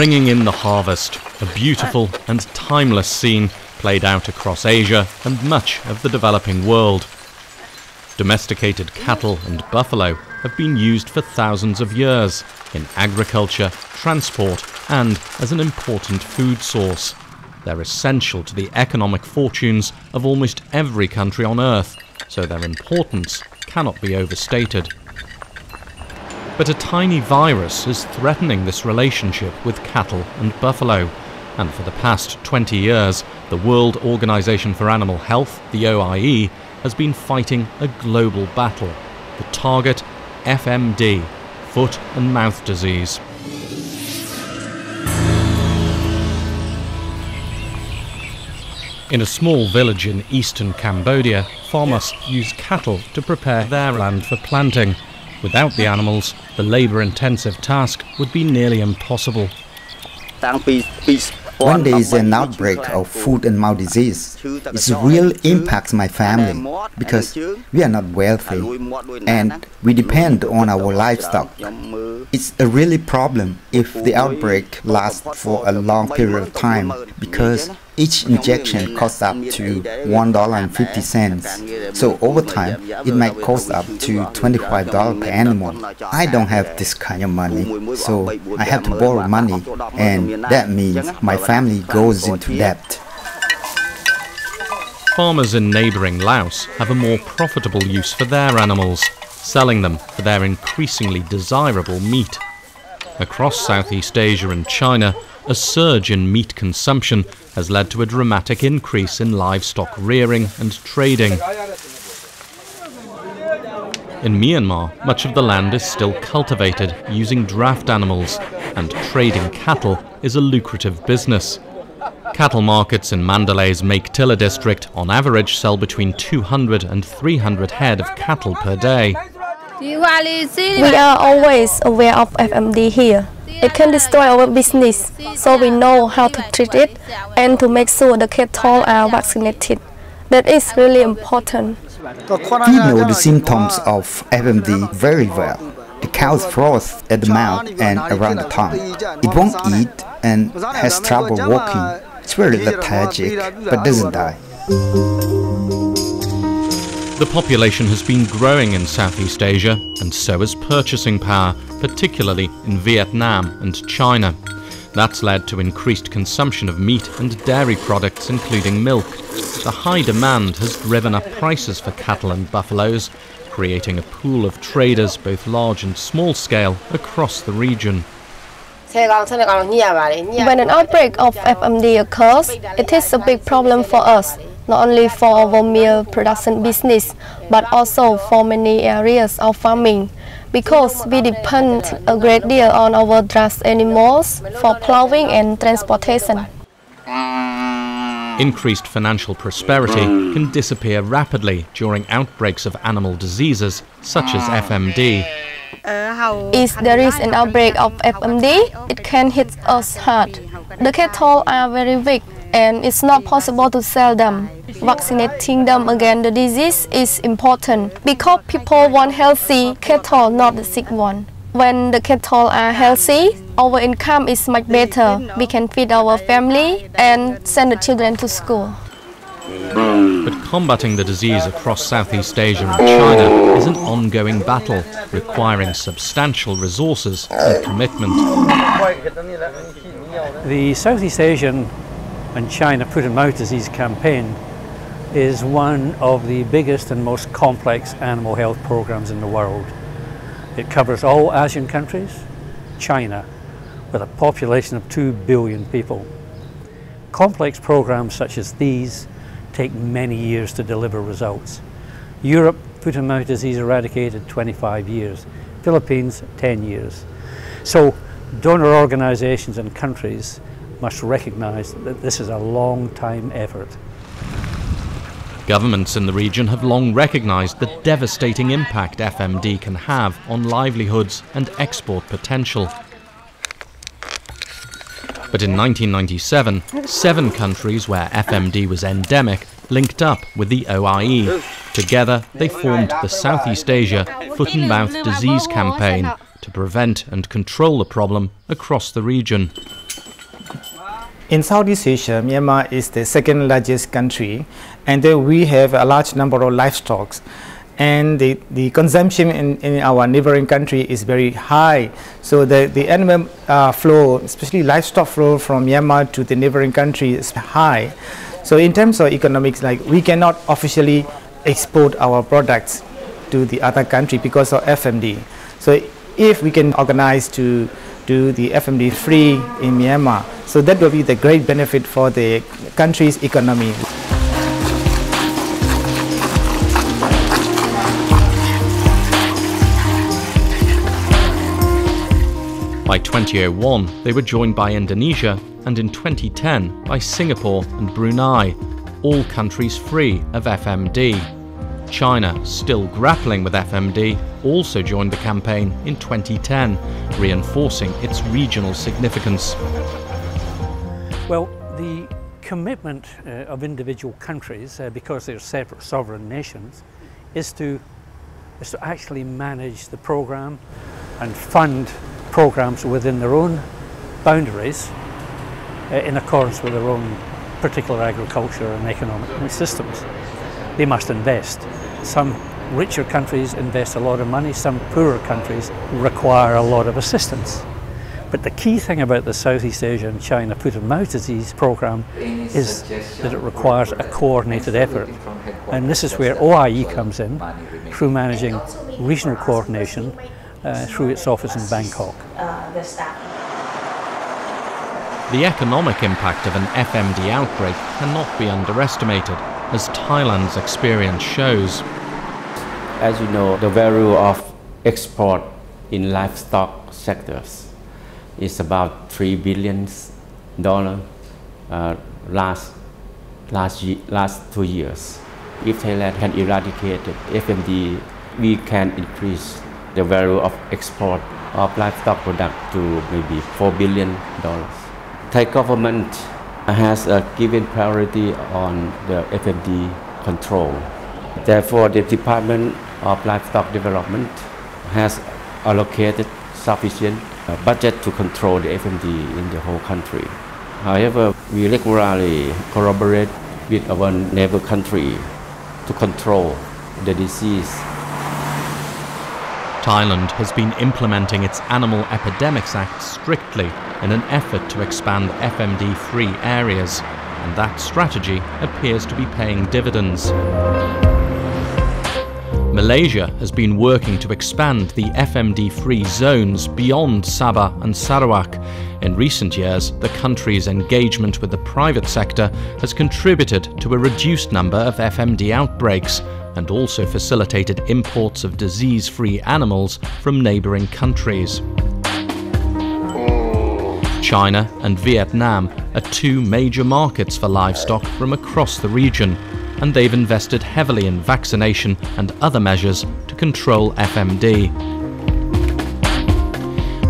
Bringing in the harvest, a beautiful and timeless scene played out across Asia and much of the developing world. Domesticated cattle and buffalo have been used for thousands of years in agriculture, transport, and as an important food source. They're essential to the economic fortunes of almost every country on Earth, so their importance cannot be overstated. But a tiny virus is threatening this relationship with cattle and buffalo, and for the past 20 years, the World Organization for Animal Health, the OIE, has been fighting a global battle. The target, FMD, foot and mouth disease. In a small village in eastern Cambodia, farmers use cattle to prepare their land for planting. Without the animals, the labour-intensive task would be nearly impossible. When there is an outbreak of foot and mouth disease, it really impacts my family because we are not wealthy and we depend on our livestock. It's a really problem if the outbreak lasts for a long period of time because each injection costs up to $1.50. So over time, it might cost up to $25 per animal. I don't have this kind of money, so I have to borrow money, and that means my family goes into debt. Farmers in neighbouring Laos have a more profitable use for their animals, selling them for their increasingly desirable meat. Across Southeast Asia and China, a surge in meat consumption has led to a dramatic increase in livestock rearing and trading. In Myanmar, much of the land is still cultivated using draft animals, and trading cattle is a lucrative business. Cattle markets in Mandalay's Make-Tilla district on average sell between 200 and 300 head of cattle per day. We are always aware of FMD here. It can destroy our business, so we know how to treat it and to make sure the cattle are vaccinated. That is really important. We know the symptoms of FMD very well. The cows froth at the mouth and around the tongue. It won't eat and has trouble walking. It's very lethargic, but doesn't die. The population has been growing in Southeast Asia, and so has purchasing power, particularly in Vietnam and China. That's led to increased consumption of meat and dairy products, including milk. The high demand has driven up prices for cattle and buffaloes, creating a pool of traders, both large and small scale, across the region. When an outbreak of FMD occurs, it is a big problem for us, not only for our meal production business, but also for many areas of farming, because we depend a great deal on our draft animals for plowing and transportation. Increased financial prosperity can disappear rapidly during outbreaks of animal diseases such as FMD. If there is an outbreak of FMD, it can hit us hard. The cattle are very weak and it's not possible to sell them. Vaccinating them against the disease is important because people want healthy cattle, not the sick one. When the cattle are healthy, our income is much better. We can feed our family and send the children to school. But combating the disease across Southeast Asia and China is an ongoing battle, requiring substantial resources and commitment. The Southeast Asian and China Foot and Mouth Disease Campaign is one of the biggest and most complex animal health programs in the world. It covers all Asian countries, China, with a population of 2 billion people. Complex programs such as these take many years to deliver results. Europe, foot and mouth disease eradicated 25 years, Philippines 10 years. So donor organizations and countries must recognize that this is a long time effort. Governments in the region have long recognized the devastating impact FMD can have on livelihoods and export potential. But in 1997, 7 countries where FMD was endemic linked up with the OIE. Together, they formed the Southeast Asia Foot and Mouth Disease Campaign to prevent and control the problem across the region. In Southeast Asia, Myanmar is the second largest country, and there we have a large number of livestock. And the consumption in our neighboring country is very high. So the animal flow, especially livestock flow from Myanmar to the neighboring country is high. So in terms of economics, like we cannot officially export our products to the other country because of FMD. So if we can organize to do the FMD free in Myanmar, so that will be the great benefit for the country's economy. By 2001, they were joined by Indonesia, and in 2010 by Singapore and Brunei, all countries free of FMD. China, still grappling with FMD, also joined the campaign in 2010, reinforcing its regional significance. Well, the commitment of individual countries, because they're separate sovereign nations, is to actually manage the program and fund programs within their own boundaries in accordance with their own particular agriculture and economic systems. They must invest. Some richer countries invest a lot of money, some poorer countries require a lot of assistance. But the key thing about the Southeast Asia and China foot and mouth disease program is that it requires a coordinated effort. And this is where OIE comes in, through managing regional coordination through its office in Bangkok. The economic impact of an FMD outbreak cannot be underestimated, as Thailand's experience shows. As you know, the value of export in livestock sectors is about $3 billion last 2 years. If Thailand can eradicate FMD, we can increase the value of export of livestock product to maybe $4 billion. Thai government has given priority on the FMD control. Therefore, the Department of Livestock Development has allocated sufficient budget to control the FMD in the whole country. However, we regularly collaborate with our neighbor country to control the disease. Thailand has been implementing its Animal Epidemics Act strictly in an effort to expand FMD-free areas, and that strategy appears to be paying dividends. Malaysia has been working to expand the FMD-free zones beyond Sabah and Sarawak. In recent years, the country's engagement with the private sector has contributed to a reduced number of FMD outbreaks, and also facilitated imports of disease-free animals from neighbouring countries. China and Vietnam are two major markets for livestock from across the region, and they've invested heavily in vaccination and other measures to control FMD.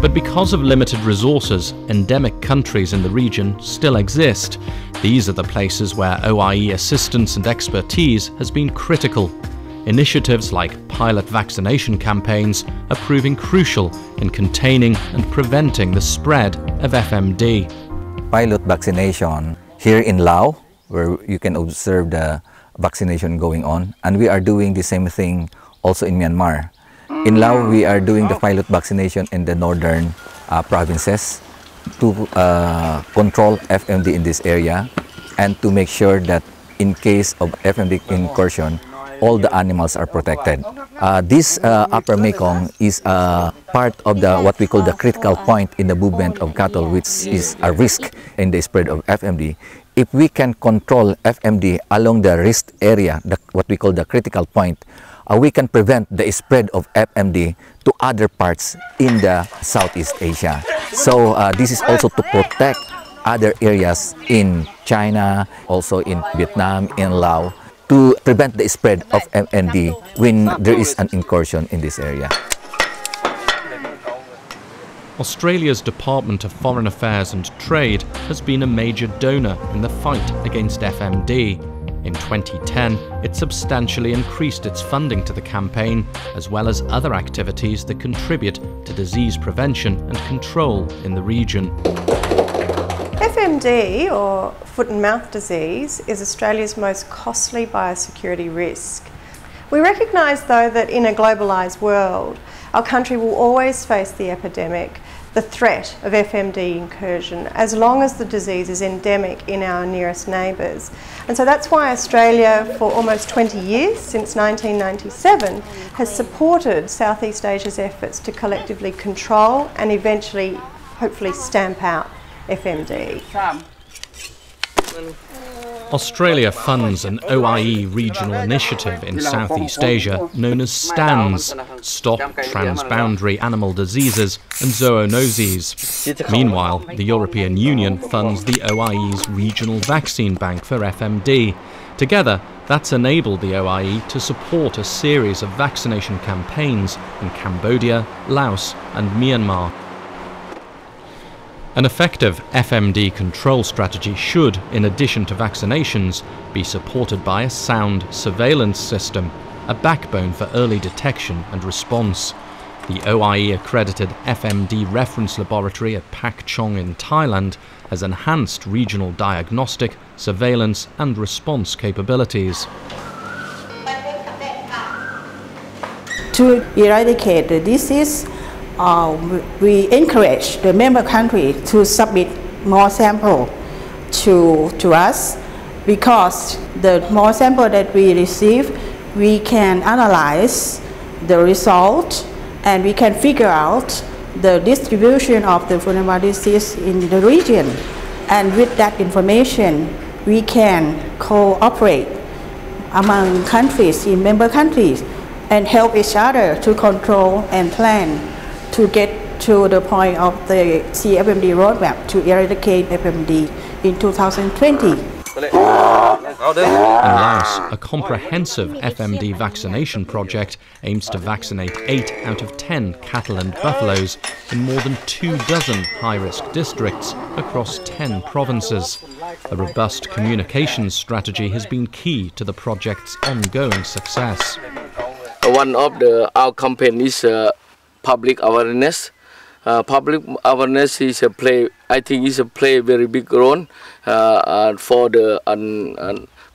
But because of limited resources, endemic countries in the region still exist. These are the places where OIE assistance and expertise has been critical. Initiatives like pilot vaccination campaigns are proving crucial in containing and preventing the spread of FMD. Pilot vaccination here in Laos, where you can observe the vaccination going on, and we are doing the same thing also in Myanmar. In Laos, we are doing the pilot vaccination in the northern provinces to control FMD in this area and to make sure that in case of FMD incursion, all the animals are protected. This Upper Mekong is part of what we call the critical point in the movement of cattle, which is a risk in the spread of FMD. If we can control FMD along the risk area, what we call the critical point, we can prevent the spread of FMD to other parts in the Southeast Asia. So this is also to protect other areas in China, also in Vietnam, in Laos, to prevent the spread of FMD when there is an incursion in this area. Australia's Department of Foreign Affairs and Trade has been a major donor in the fight against FMD. In 2010, it substantially increased its funding to the campaign, as well as other activities that contribute to disease prevention and control in the region. FMD, or foot and mouth disease, is Australia's most costly biosecurity risk. We recognise, though, that in a globalised world, our country will always face the epidemic, the threat of FMD incursion, as long as the disease is endemic in our nearest neighbours. And so that's why Australia, for almost 20 years, since 1997, has supported Southeast Asia's efforts to collectively control and eventually, hopefully, stamp out FMD. Australia funds an OIE regional initiative in Southeast Asia known as STANS, Stop Transboundary Animal Diseases and Zoonoses. Meanwhile, the European Union funds the OIE's Regional Vaccine Bank for FMD. Together, that's enabled the OIE to support a series of vaccination campaigns in Cambodia, Laos and Myanmar. An effective FMD control strategy should, in addition to vaccinations, be supported by a sound surveillance system, a backbone for early detection and response. The OIE-accredited FMD reference laboratory at Pak Chong in Thailand has enhanced regional diagnostic, surveillance and response capabilities. To eradicate the disease, we encourage the member country to submit more sample to us, because the more sample that we receive, we can analyze the result and we can figure out the distribution of the foot and mouth disease in the region. And with that information, we can cooperate among countries in member countries and help each other to control and plan to get to the point of the SEACFMD roadmap to eradicate FMD in 2020. In Laos, a comprehensive FMD vaccination project aims to vaccinate 8 out of 10 cattle and buffaloes in more than 24 high-risk districts across 10 provinces. A robust communications strategy has been key to the project's ongoing success. One of our campaign is public awareness. Public awareness is I think is a very big role for the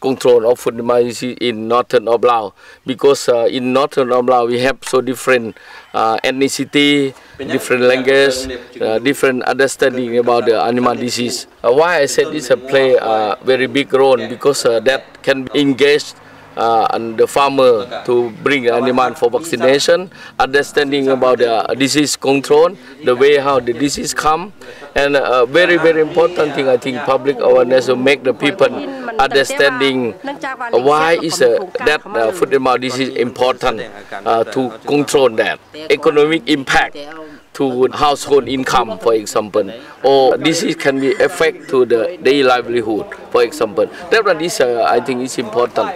control of foot and mouth disease in northern of Laos, because in northern of Laos we have so different ethnicity, different language, different understanding about the animal disease. Why I said this play a very big role, because that can engage and the farmer to bring the animal for vaccination, understanding about the disease control, the way how the disease come, and a very important thing, I think, public awareness to make the people understanding why is that foot and mouth disease important to control that economic impact to household income, for example, or disease can be affect to the daily livelihood, for example. That one is, I think, is important.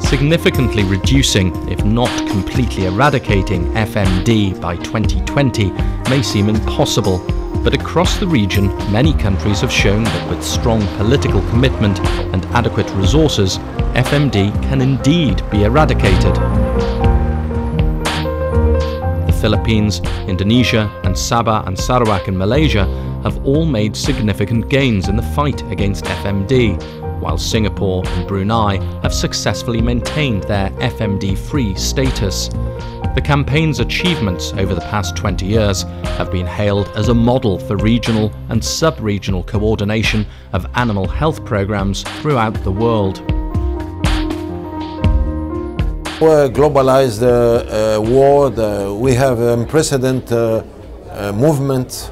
Significantly reducing, if not completely eradicating, FMD by 2020 may seem impossible, but across the region, many countries have shown that with strong political commitment and adequate resources, FMD can indeed be eradicated. The Philippines, Indonesia, and Sabah and Sarawak in Malaysia have all made significant gains in the fight against FMD, while Singapore and Brunei have successfully maintained their FMD-free status. The campaign's achievements over the past 20 years have been hailed as a model for regional and sub-regional coordination of animal health programs throughout the world. A globalized world, we have unprecedented movement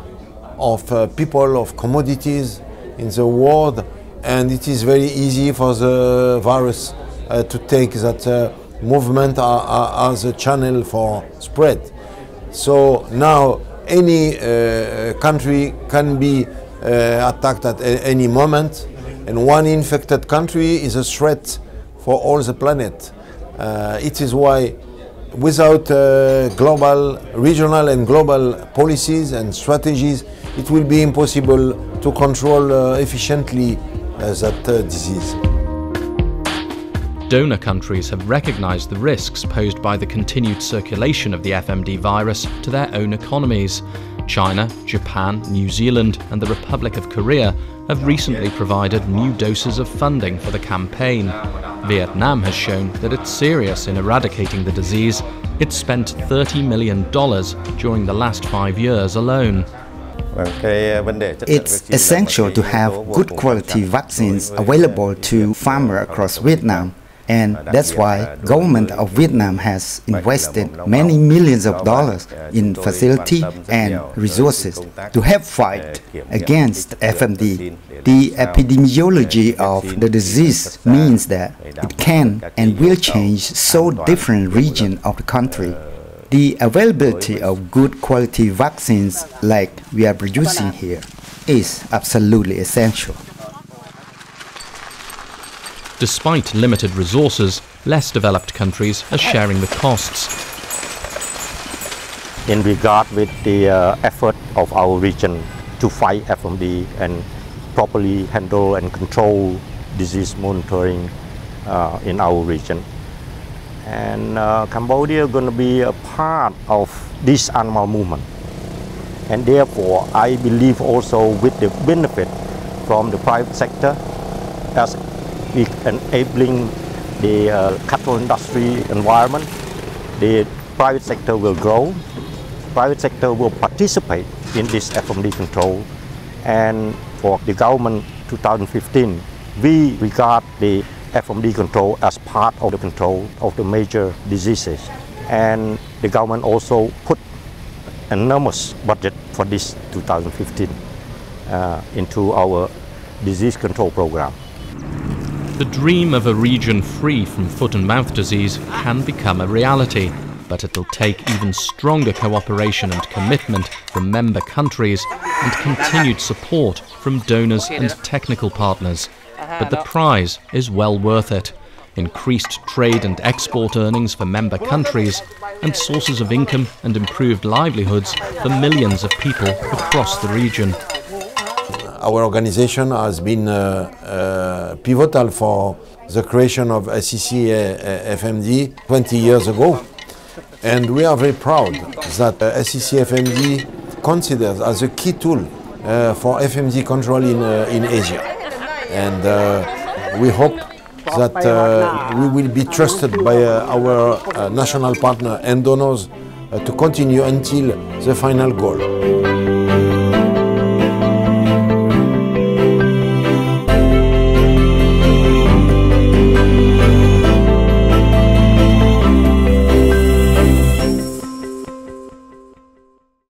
of people, of commodities in the world, and it is very easy for the virus to take that movement as a channel for spread. So now any country can be attacked at any moment, and one infected country is a threat for all the planet. It is why without global, regional and global policies and strategies, it will be impossible to control efficiently that disease. Donor countries have recognized the risks posed by the continued circulation of the FMD virus to their own economies. China, Japan, New Zealand and the Republic of Korea have recently provided new doses of funding for the campaign. Vietnam has shown that it's serious in eradicating the disease. It's spent $30 million during the last 5 years alone. It's essential to have good quality vaccines available to farmers across Vietnam. And that's why government of Vietnam has invested many millions of dollars in facility and resources to help fight against FMD. The epidemiology of the disease means that it can and will change so different regions of the country. The availability of good quality vaccines like we are producing here is absolutely essential. Despite limited resources, less developed countries are sharing the costs. In regard with the effort of our region to fight FMD and properly handle and control disease monitoring in our region. And Cambodia is going to be a part of this animal movement. And therefore, I believe also with the benefit from the private sector, as enabling the cattle industry environment, the private sector will grow. Private sector will participate in this FMD control. And for the government 2015, we regard the FMD control as part of the control of the major diseases. And the government also put an enormous budget for this 2015 into our disease control program. The dream of a region free from foot and mouth disease can become a reality, but it'll take even stronger cooperation and commitment from member countries and continued support from donors and technical partners. But the prize is well worth it. Increased trade and export earnings for member countries and sources of income and improved livelihoods for millions of people across the region. Our organization has been pivotal for the creation of SEACFMD 20 years ago. And we are very proud that SEACFMD considers as a key tool for FMD control in Asia. And we hope that we will be trusted by our national partner and donors to continue until the final goal.